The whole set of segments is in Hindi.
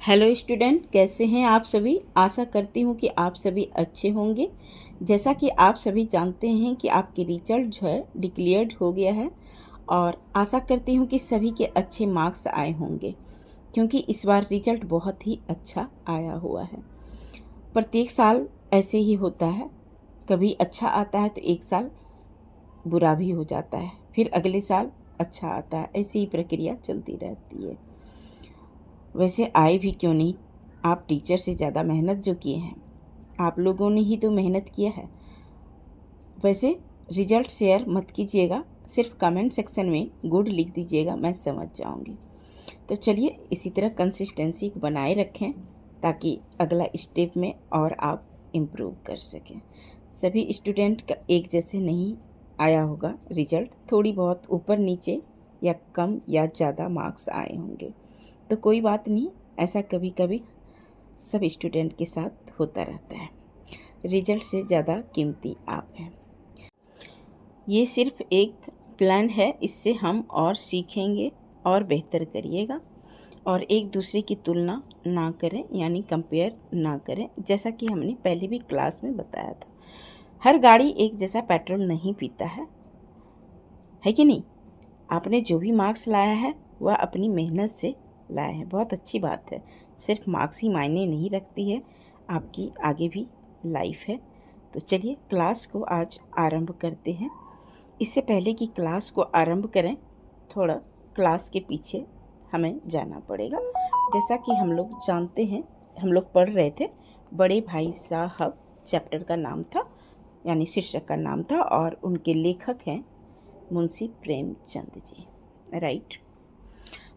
हेलो स्टूडेंट, कैसे हैं आप सभी। आशा करती हूँ कि आप सभी अच्छे होंगे। जैसा कि आप सभी जानते हैं कि आपकी रिजल्ट जो है डिक्लेयर्ड हो गया है और आशा करती हूँ कि सभी के अच्छे मार्क्स आए होंगे, क्योंकि इस बार रिजल्ट बहुत ही अच्छा आया हुआ है। प्रत्येक साल ऐसे ही होता है, कभी अच्छा आता है तो एक साल बुरा भी हो जाता है, फिर अगले साल अच्छा आता है। ऐसी ही प्रक्रिया चलती रहती है। वैसे आए भी क्यों नहीं, आप टीचर से ज़्यादा मेहनत जो किए हैं, आप लोगों ने ही तो मेहनत किया है। वैसे रिजल्ट शेयर मत कीजिएगा, सिर्फ कमेंट सेक्शन में गुड लिख दीजिएगा, मैं समझ जाऊंगी। तो चलिए इसी तरह कंसिस्टेंसी बनाए रखें ताकि अगला स्टेप में और आप इम्प्रूव कर सकें। सभी स्टूडेंट का एक जैसे नहीं आया होगा रिजल्ट, थोड़ी बहुत ऊपर नीचे या कम या ज़्यादा मार्क्स आए होंगे, तो कोई बात नहीं, ऐसा कभी कभी सब स्टूडेंट के साथ होता रहता है। रिजल्ट से ज़्यादा कीमती आप हैं। ये सिर्फ एक प्लान है, इससे हम और सीखेंगे और बेहतर करिएगा। और एक दूसरे की तुलना ना करें, यानी कंपेयर ना करें। जैसा कि हमने पहले भी क्लास में बताया था, हर गाड़ी एक जैसा पेट्रोल नहीं पीता है कि नहीं। आपने जो भी मार्क्स लाया है वह अपनी मेहनत से लाया है, बहुत अच्छी बात है। सिर्फ मार्क्स ही मायने नहीं रखती है, आपकी आगे भी लाइफ है। तो चलिए क्लास को आज आरंभ करते हैं। इससे पहले कि क्लास को आरंभ करें, थोड़ा क्लास के पीछे हमें जाना पड़ेगा। जैसा कि हम लोग जानते हैं, हम लोग पढ़ रहे थे बड़े भाई साहब, चैप्टर का नाम था, यानी शीर्षक का नाम था, और उनके लेखक हैं मुंशी प्रेमचंद जी, राइट।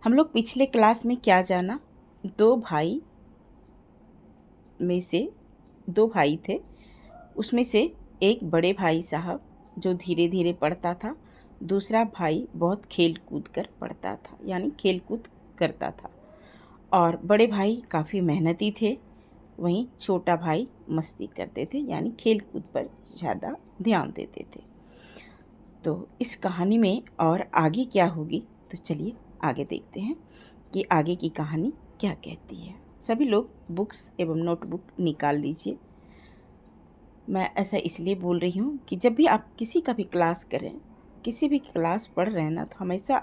हम लोग पिछले क्लास में क्या जाना, दो भाई थे, उसमें से एक बड़े भाई साहब जो धीरे धीरे पढ़ता था, दूसरा भाई बहुत खेल कूद कर पढ़ता था, यानी खेल कूद करता था। और बड़े भाई काफ़ी मेहनती थे, वहीं छोटा भाई मस्ती करते थे, यानी खेल कूद पर ज़्यादा ध्यान देते थे। तो इस कहानी में और आगे क्या होगी, तो चलिए आगे देखते हैं कि आगे की कहानी क्या कहती है। सभी लोग बुक्स एवं नोटबुक निकाल लीजिए। मैं ऐसा इसलिए बोल रही हूँ कि जब भी आप किसी का भी क्लास करें, किसी भी क्लास पढ़ रहे हैं ना, तो हमेशा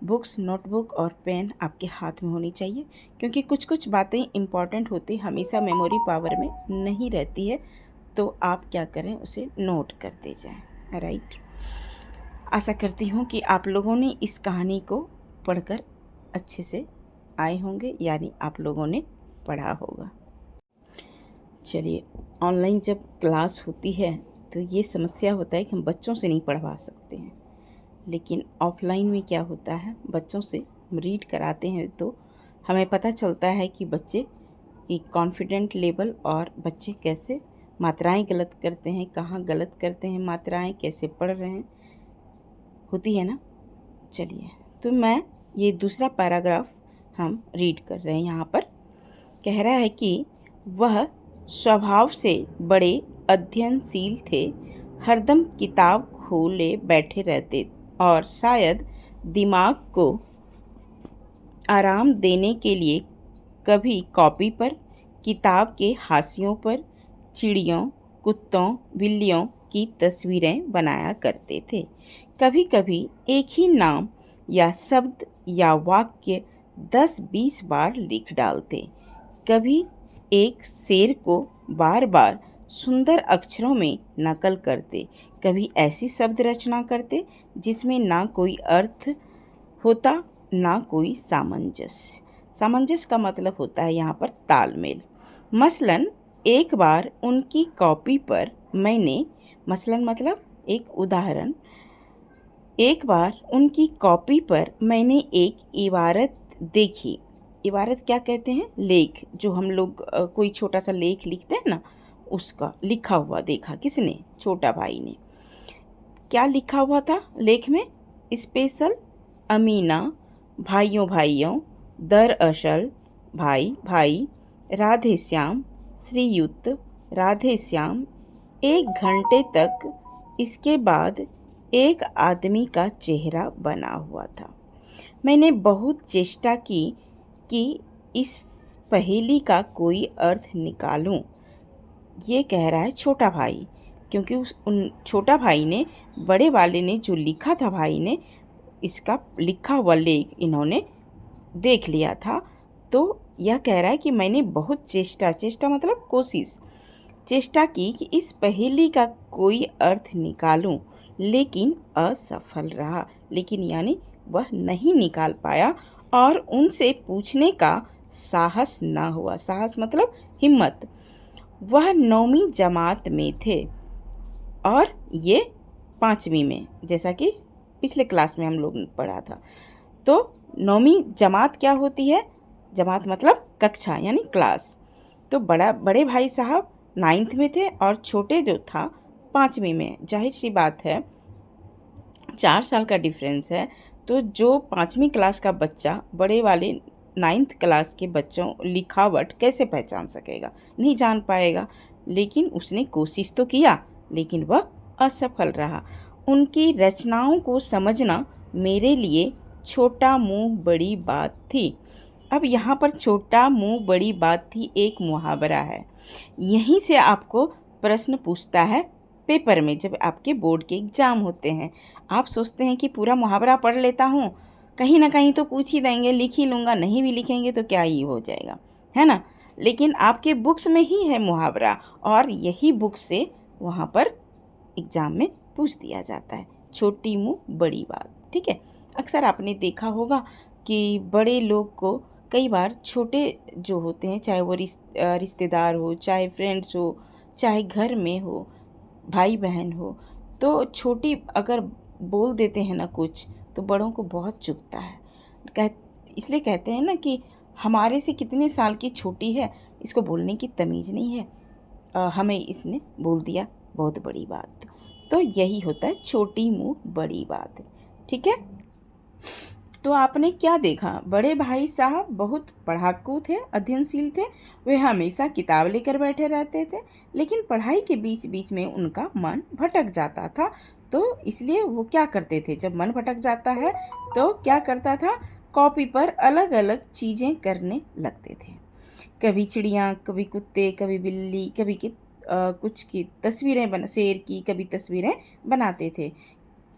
बुक्स, नोटबुक और पेन आपके हाथ में होनी चाहिए, क्योंकि कुछ कुछ बातें इम्पॉर्टेंट होती, हमेशा मेमोरी पावर में नहीं रहती है। तो आप क्या करें, उसे नोट करते जाएं, राइट। आशा करती हूँ कि आप लोगों ने इस कहानी को पढ़कर अच्छे से आए होंगे, यानी आप लोगों ने पढ़ा होगा। चलिए, ऑनलाइन जब क्लास होती है तो ये समस्या होता है कि हम बच्चों से नहीं पढ़वा सकते हैं, लेकिन ऑफलाइन में क्या होता है, बच्चों से हम रीड कराते हैं तो हमें पता चलता है कि बच्चे की कॉन्फिडेंट लेवल और बच्चे कैसे मात्राएं गलत करते हैं, कहाँ गलत करते हैं मात्राएं, कैसे पढ़ रहे हैं, होती है ना। चलिए, तो मैं ये दूसरा पैराग्राफ हम रीड कर रहे हैं। यहाँ पर कह रहा है कि वह स्वभाव से बड़े अध्ययनशील थे, हरदम किताब खोले बैठे रहते और शायद दिमाग को आराम देने के लिए कभी कॉपी पर, किताब के हाशियों पर चिड़ियों, कुत्तों, बिल्लियों की तस्वीरें बनाया करते थे। कभी कभी एक ही नाम या शब्द या वाक्य 10-20 बार लिख डालते। कभी एक शेर को बार बार सुंदर अक्षरों में नकल करते। कभी ऐसी शब्द रचना करते जिसमें ना कोई अर्थ होता, ना कोई सामंजस्य। सामंजस्य का मतलब होता है यहाँ पर तालमेल। मसलन एक बार उनकी कॉपी पर मैंने, मसलन मतलब एक उदाहरण, एक बार उनकी कॉपी पर मैंने एक इबारत देखी। इबारत क्या कहते हैं, लेख, जो हम लोग कोई छोटा सा लेख लिखते हैं ना, उसका लिखा हुआ देखा। किसने, छोटा भाई ने। क्या लिखा हुआ था लेख में, स्पेशल, अमीना, भाइयों भाइयों, दरअसल, भाई भाई, राधे श्याम, श्रीयुक्त, राधे श्याम, 1 घंटे तक। इसके बाद एक आदमी का चेहरा बना हुआ था। मैंने बहुत चेष्टा की कि इस पहेली का कोई अर्थ निकालूं, ये कह रहा है छोटा भाई। क्योंकि उन छोटा भाई ने, बड़े वाले ने जो लिखा था भाई ने, इसका लिखा हुआ लेख इन्होंने देख लिया था। तो यह कह रहा है कि मैंने बहुत चेष्टा मतलब कोशिश, चेष्टा की कि इस पहेली का कोई अर्थ निकालूं, लेकिन असफल रहा। लेकिन यानी वह नहीं निकाल पाया और उनसे पूछने का साहस ना हुआ। साहस मतलब हिम्मत। वह 9वीं जमात में थे और ये 5वीं में, जैसा कि पिछले क्लास में हम लोग ने पढ़ा था। तो 9वीं जमात क्या होती है? जमात मतलब कक्षा यानी क्लास। तो बड़े भाई साहब 9th में थे और छोटे जो था 5वीं में। जाहिर सी बात है 4 साल का डिफरेंस है, तो जो 5वीं क्लास का बच्चा बड़े वाले 9th क्लास के बच्चों लिखावट कैसे पहचान सकेगा? नहीं जान पाएगा। लेकिन उसने कोशिश तो किया, लेकिन वह असफल रहा। उनकी रचनाओं को समझना मेरे लिए छोटा मुंह बड़ी बात थी। अब यहाँ पर छोटा मुंह बड़ी बात थी एक मुहावरा है। यहीं से आपको प्रश्न पूछता है पेपर में, जब आपके बोर्ड के एग्ज़ाम होते हैं। आप सोचते हैं कि पूरा मुहावरा पढ़ लेता हूँ, कहीं ना कहीं तो पूछ ही देंगे, लिख ही लूँगा, नहीं भी लिखेंगे तो क्या ही हो जाएगा, है ना। लेकिन आपके बुक्स में ही है मुहावरा, और यही बुक से वहाँ पर एग्ज़ाम में पूछ दिया जाता है। छोटी मुँह बड़ी बात, ठीक है। अक्सर आपने देखा होगा कि बड़े लोग को कई बार छोटे जो होते हैं, चाहे वो रिश्तेदार हो, चाहे फ्रेंड्स हो, चाहे घर में हो, भाई बहन हो, तो छोटी अगर बोल देते हैं ना कुछ, तो बड़ों को बहुत चुभता है। कह इसलिए कहते हैं ना कि हमारे से कितने साल की छोटी है, इसको बोलने की तमीज़ नहीं है, हमें इसने बोल दिया, बहुत बड़ी बात। तो यही होता है छोटी मुँह बड़ी बात, ठीक है। तो आपने क्या देखा? बड़े भाई साहब बहुत पढ़ाकू थे, अध्ययनशील थे। वे हमेशा किताब लेकर बैठे रहते थे, लेकिन पढ़ाई के बीच बीच में उनका मन भटक जाता था। तो इसलिए वो क्या करते थे, जब मन भटक जाता है तो क्या करता था, कॉपी पर अलग अलग चीज़ें करने लगते थे। कभी चिड़िया, कभी कुत्ते, कभी बिल्ली, कभी कुछ की तस्वीरें शेर की, कभी तस्वीरें बनाते थे।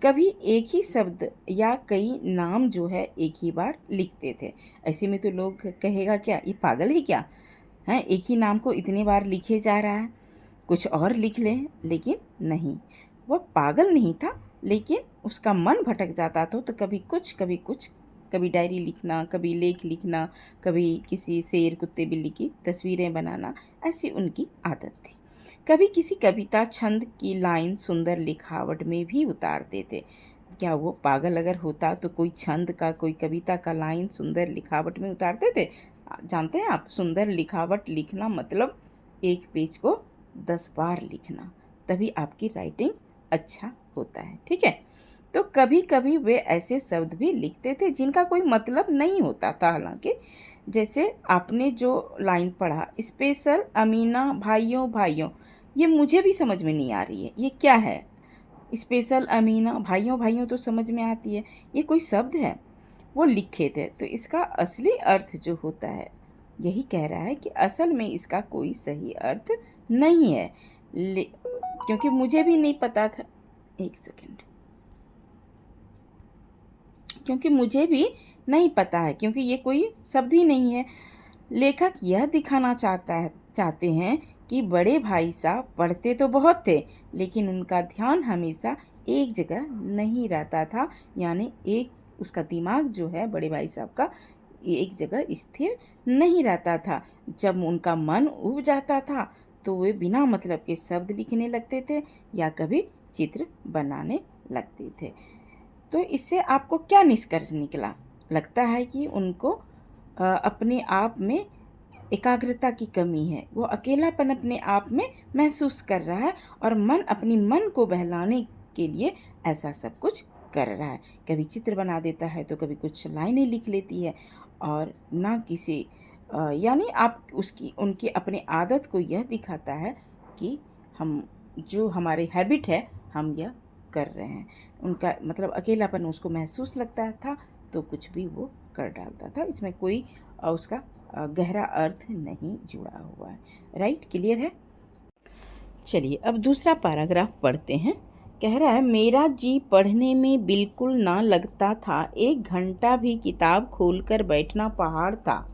कभी एक ही शब्द या कई नाम जो है एक ही बार लिखते थे। ऐसे में तो लोग कहेगा क्या, ये पागल है क्या, हैं, एक ही नाम को इतने बार लिखे जा रहा है, कुछ और लिख लें। लेकिन नहीं, वह पागल नहीं था, लेकिन उसका मन भटक जाता था। तो कभी कुछ, कभी कुछ, कभी डायरी लिखना, कभी लेख लिखना, कभी किसी शेर, कुत्ते, बिल्ली की तस्वीरें बनाना, ऐसी उनकी आदत थी। कभी किसी कविता छंद की लाइन सुंदर लिखावट में भी उतारते थे। क्या वो पागल अगर होता तो कोई छंद का, कोई कविता का लाइन सुंदर लिखावट में उतारते थे? जानते हैं आप, सुंदर लिखावट लिखना मतलब एक पेज को 10 बार लिखना, तभी आपकी राइटिंग अच्छा होता है, ठीक है। तो कभी कभी वे ऐसे शब्द भी लिखते थे जिनका कोई मतलब नहीं होता था। हालांकि जैसे आपने जो लाइन पढ़ा, स्पेशल अमीना भाइयों भाइयों, ये मुझे भी समझ में नहीं आ रही है, ये क्या है? स्पेशल अमीना भाइयों भाइयों तो समझ में आती है, ये कोई शब्द है? वो लिखे थे। तो इसका असली अर्थ जो होता है, यही कह रहा है कि असल में इसका कोई सही अर्थ नहीं है। क्योंकि मुझे भी नहीं पता था, एक सेकेंड, क्योंकि मुझे भी नहीं पता है, क्योंकि ये कोई शब्द ही नहीं है। लेखक यह दिखाना चाहते हैं कि बड़े भाई साहब पढ़ते तो बहुत थे, लेकिन उनका ध्यान हमेशा एक जगह नहीं रहता था। यानी उसका दिमाग जो है बड़े भाई साहब का, एक जगह स्थिर नहीं रहता था। जब उनका मन उब जाता था तो वे बिना मतलब के शब्द लिखने लगते थे या कभी चित्र बनाने लगते थे। तो इससे आपको क्या निष्कर्ष निकला? लगता है कि उनको अपने आप में एकाग्रता की कमी है। वो अकेलापन अपने आप में महसूस कर रहा है और अपनी मन को बहलाने के लिए ऐसा सब कुछ कर रहा है। कभी चित्र बना देता है तो कभी कुछ लाइनें लिख लेती है, और ना किसी यानी आप उनकी अपनी आदत को यह दिखाता है कि हम जो हमारे हैबिट है हम यह कर रहे हैं। उनका मतलब अकेलापन उसको महसूस लगता था तो कुछ भी वो कर डालता था। इसमें कोई उसका गहरा अर्थ नहीं जुड़ा हुआ है। राइट, क्लियर है? चलिए अब दूसरा पैराग्राफ पढ़ते हैं। कह रहा है, मेरा जी पढ़ने में बिल्कुल ना लगता था, 1 घंटा भी किताब खोलकर बैठना पहाड़ था।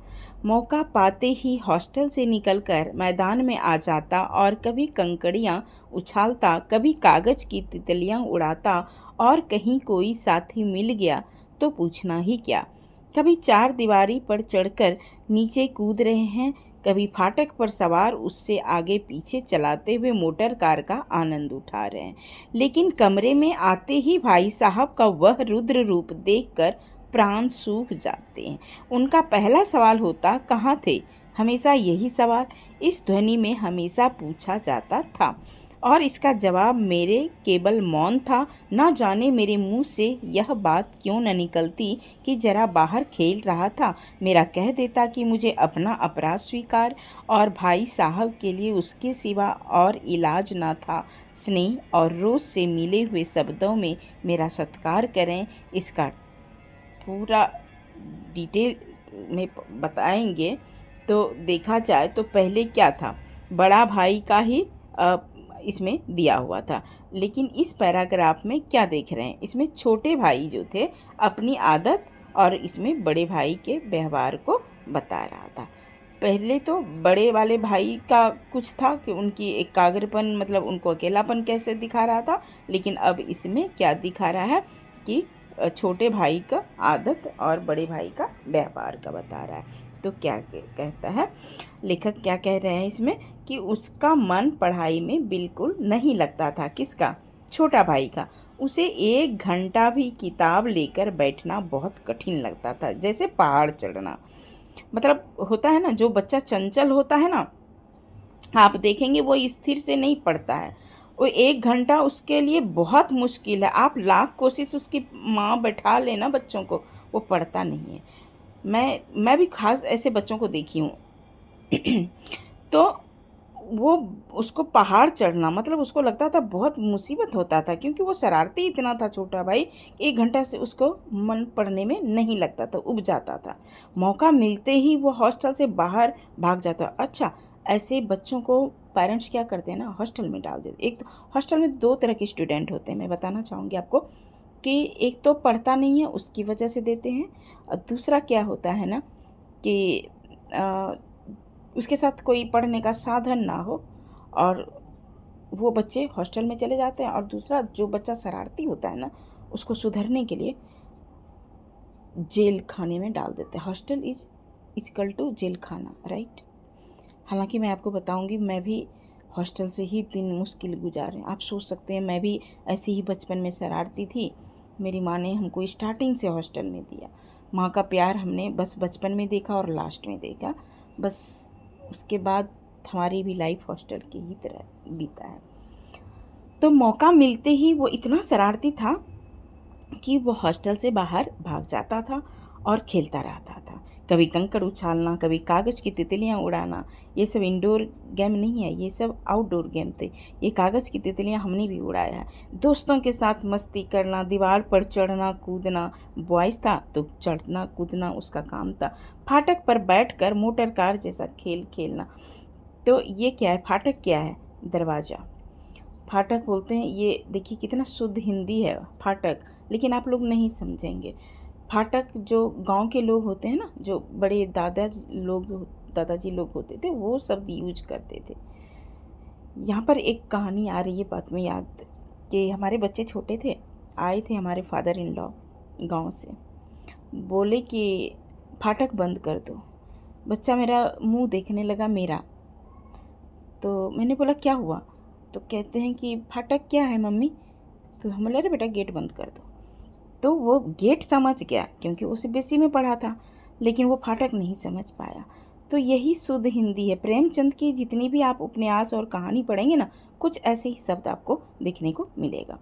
मौका पाते ही हॉस्टल से निकलकर मैदान में आ जाता और कभी कंकड़ियाँ उछालता, कभी कागज की तितलियाँ उड़ाता और कहीं कोई साथी मिल गया तो पूछना ही क्या। कभी चार दीवारी पर चढ़कर नीचे कूद रहे हैं, कभी फाटक पर सवार उससे आगे पीछे चलाते हुए मोटर कार का आनंद उठा रहे हैं। लेकिन कमरे में आते ही भाई साहब का वह रुद्र रूप देखकर प्राण सूख जाते हैं। उनका पहला सवाल होता, कहाँ थे? हमेशा यही सवाल इस ध्वनि में हमेशा पूछा जाता था और इसका जवाब मेरे केवल मौन था। ना जाने मेरे मुंह से यह बात क्यों न निकलती कि जरा बाहर खेल रहा था। मेरा कह देता कि मुझे अपना अपराध स्वीकार और भाई साहब के लिए उसके सिवा और इलाज ना था। स्नेह और रोज से मिले हुए शब्दों में मेरा सत्कार करें, इसका पूरा डिटेल में बताएंगे। तो देखा जाए तो पहले क्या था, बड़ा भाई का ही इसमें दिया हुआ था, लेकिन इस पैराग्राफ में क्या देख रहे हैं, इसमें छोटे भाई जो थे अपनी आदत और इसमें बड़े भाई के व्यवहार को बता रहा था। पहले तो बड़े वाले भाई का कुछ था कि उनकी एकाग्रपन, मतलब उनको अकेलापन कैसे दिखा रहा था, लेकिन अब इसमें क्या दिखा रहा है कि छोटे भाई का आदत और बड़े भाई का व्यवहार का बता रहा है। तो क्या कहता है लेखक, क्या कह रहे हैं इसमें कि उसका मन पढ़ाई में बिल्कुल नहीं लगता था। किसका? छोटा भाई का। उसे 1 घंटा भी किताब लेकर बैठना बहुत कठिन लगता था, जैसे पहाड़ चढ़ना। मतलब होता है ना, जो बच्चा चंचल होता है ना, आप देखेंगे वो स्थिर से नहीं पढ़ता है। वो 1 घंटा उसके लिए बहुत मुश्किल है। आप लाख कोशिश उसकी माँ बैठा लेना बच्चों को, वो पढ़ता नहीं है। मैं भी खास ऐसे बच्चों को देखी हूँ। तो वो उसको पहाड़ चढ़ना, मतलब उसको लगता था बहुत मुसीबत होता था, क्योंकि वो शरारती इतना था छोटा भाई। 1 घंटा से उसको मन पढ़ने में नहीं लगता था, उब जाता था। मौका मिलते ही वो हॉस्टल से बाहर भाग जाता। अच्छा, ऐसे बच्चों को पेरेंट्स क्या करते हैं ना, हॉस्टल में डाल देते। एक तो हॉस्टल में 2 तरह के स्टूडेंट होते हैं, मैं बताना चाहूँगी आपको कि एक तो पढ़ता नहीं है उसकी वजह से देते हैं, और दूसरा क्या होता है ना कि उसके साथ कोई पढ़ने का साधन ना हो और वो बच्चे हॉस्टल में चले जाते हैं। और दूसरा, जो बच्चा शरारती होता है ना, उसको सुधरने के लिए जेल खाने में डाल देते हैं। Hostel is equal to jail खाना, राइट। हालांकि मैं आपको बताऊंगी, मैं भी हॉस्टल से ही दिन मुश्किल गुजारे। आप सोच सकते हैं, मैं भी ऐसे ही बचपन में शरारती थी। मेरी माँ ने हमको स्टार्टिंग से हॉस्टल में दिया। माँ का प्यार हमने बस बचपन में देखा और लास्ट में देखा, बस उसके बाद हमारी भी लाइफ हॉस्टल की ही तरह बीता है। तो मौका मिलते ही वो इतना शरारती था कि वो हॉस्टल से बाहर भाग जाता था और खेलता रहता था। कभी कंकड़ उछालना, कभी कागज़ की तितलियां उड़ाना। ये सब इंडोर गेम नहीं है, ये सब आउटडोर गेम थे। ये कागज़ की तितलियां हमने भी उड़ाया है। दोस्तों के साथ मस्ती करना, दीवार पर चढ़ना कूदना। बॉयज़ था तो चढ़ना कूदना उसका काम था। फाटक पर बैठकर मोटर कार जैसा खेल खेलना। तो ये क्या है, फाटक क्या है? दरवाज़ा। फाटक बोलते हैं, ये देखिए कितना शुद्ध हिंदी है फाटक, लेकिन आप लोग नहीं समझेंगे। फाटक जो गांव के लोग होते हैं ना, जो बड़े दादाजी लोग होते थे, वो शब्द यूज करते थे। यहाँ पर एक कहानी आ रही है बात में याद कि हमारे बच्चे छोटे थे, आए थे हमारे फादर इन लॉ गाँव से, बोले कि फाटक बंद कर दो। बच्चा मेरा मुंह देखने लगा मेरा, तो मैंने बोला क्या हुआ? तो कहते हैं कि फाटक क्या है मम्मी? तो हम बोले अरे बेटा गेट बंद कर दो। तो वो गेट समझ गया क्योंकि वो सीबीएसई में पढ़ा था, लेकिन वो फाटक नहीं समझ पाया। तो यही शुद्ध हिंदी है। प्रेमचंद की जितनी भी आप उपन्यास और कहानी पढ़ेंगे ना, कुछ ऐसे ही शब्द आपको देखने को मिलेगा।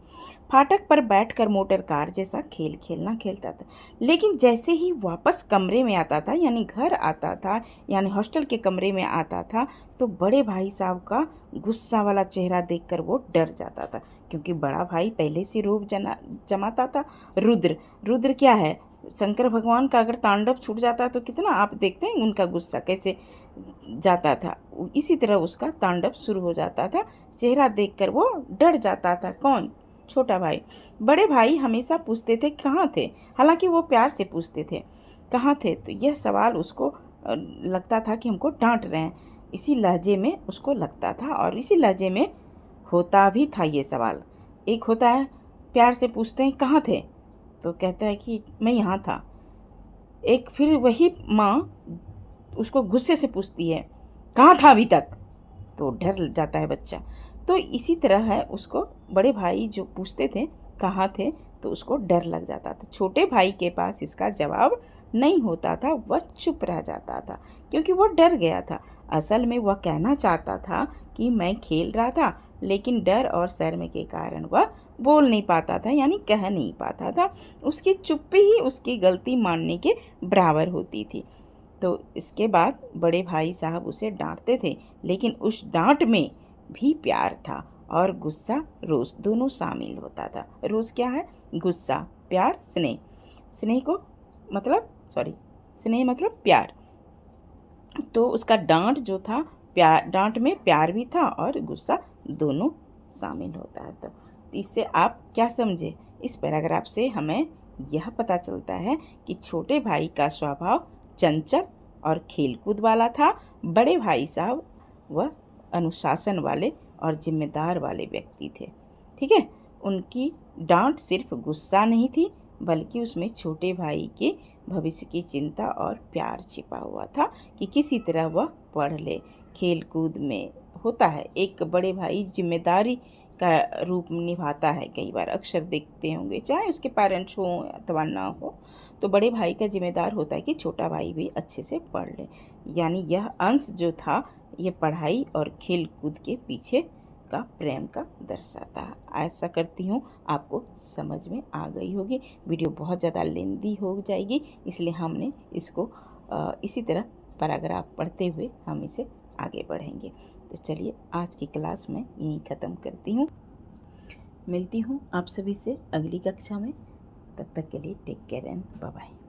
फाटक पर बैठकर मोटर कार जैसा खेल खेलना खेलता था, लेकिन जैसे ही वापस कमरे में आता था, यानी घर आता था, यानी हॉस्टल के कमरे में आता था, तो बड़े भाई साहब का गुस्सा वाला चेहरा देखकर वो डर जाता था, क्योंकि बड़ा भाई पहले से रूप जमाता था। रुद्र, रुद्र क्या है? शंकर भगवान का अगर तांडव छूट जाता तो कितना, आप देखते हैं उनका गुस्सा कैसे जाता था, इसी तरह उसका तांडव शुरू हो जाता था। चेहरा देखकर वो डर जाता था। कौन? छोटा भाई। बड़े भाई हमेशा पूछते थे कहाँ थे, हालांकि वो प्यार से पूछते थे कहाँ थे, तो यह सवाल उसको लगता था कि हमको डांट रहे हैं, इसी लहजे में उसको लगता था, और इसी लहजे में होता भी था ये सवाल। एक होता है प्यार से पूछते हैं कहाँ थे, तो कहता है कि मैं यहाँ था। एक फिर वही माँ उसको गुस्से से पूछती है कहाँ था अभी तक, तो डर जाता है बच्चा। तो इसी तरह है, उसको बड़े भाई जो पूछते थे कहाँ थे, तो उसको डर लग जाता था। छोटे भाई के पास इसका जवाब नहीं होता था, वह चुप रह जाता था क्योंकि वो डर गया था। असल में वह कहना चाहता था कि मैं खेल रहा था, लेकिन डर और शर्म के कारण वह बोल नहीं पाता था, यानी कह नहीं पाता था। उसकी चुप्पी ही उसकी गलती मानने के बराबर होती थी। तो इसके बाद बड़े भाई साहब उसे डांटते थे, लेकिन उस डांट में भी प्यार था और गुस्सा, रोष दोनों शामिल होता था। रोष क्या है? गुस्सा, प्यार, स्नेह। स्नेह को मतलब स्नेह मतलब प्यार। तो उसका डांट जो था, प्यार, डांट में प्यार भी था और गुस्सा, दोनों शामिल होता है। तो इससे आप क्या समझे? इस पैराग्राफ से हमें यह पता चलता है कि छोटे भाई का स्वभाव चंचल और खेलकूद वाला था। बड़े भाई साहब वह अनुशासन वाले और जिम्मेदार वाले व्यक्ति थे। ठीक है, उनकी डांट सिर्फ गुस्सा नहीं थी, बल्कि उसमें छोटे भाई के भविष्य की चिंता और प्यार छिपा हुआ था कि किसी तरह वह पढ़ ले। खेल कूद में होता है, एक बड़े भाई जिम्मेदारी का रूप निभाता है। कई बार अक्सर देखते होंगे, चाहे उसके पेरेंट्स हों अथवा ना हो, तो बड़े भाई का जिम्मेदार होता है कि छोटा भाई भी अच्छे से पढ़ ले। यानी यह अंश जो था, ये पढ़ाई और खेल कूद के पीछे का प्रेम का दर्शाता है। ऐसा करती हूँ आपको समझ में आ गई होगी। वीडियो बहुत ज़्यादा लेंदी हो जाएगी, इसलिए हमने इसको इसी तरह पैराग्राफ पढ़ते हुए हम इसे आगे बढ़ेंगे। तो चलिए आज की क्लास में यहीं ख़त्म करती हूँ। मिलती हूँ आप सभी से अगली कक्षा में। तब तक के लिए take care and bye bye.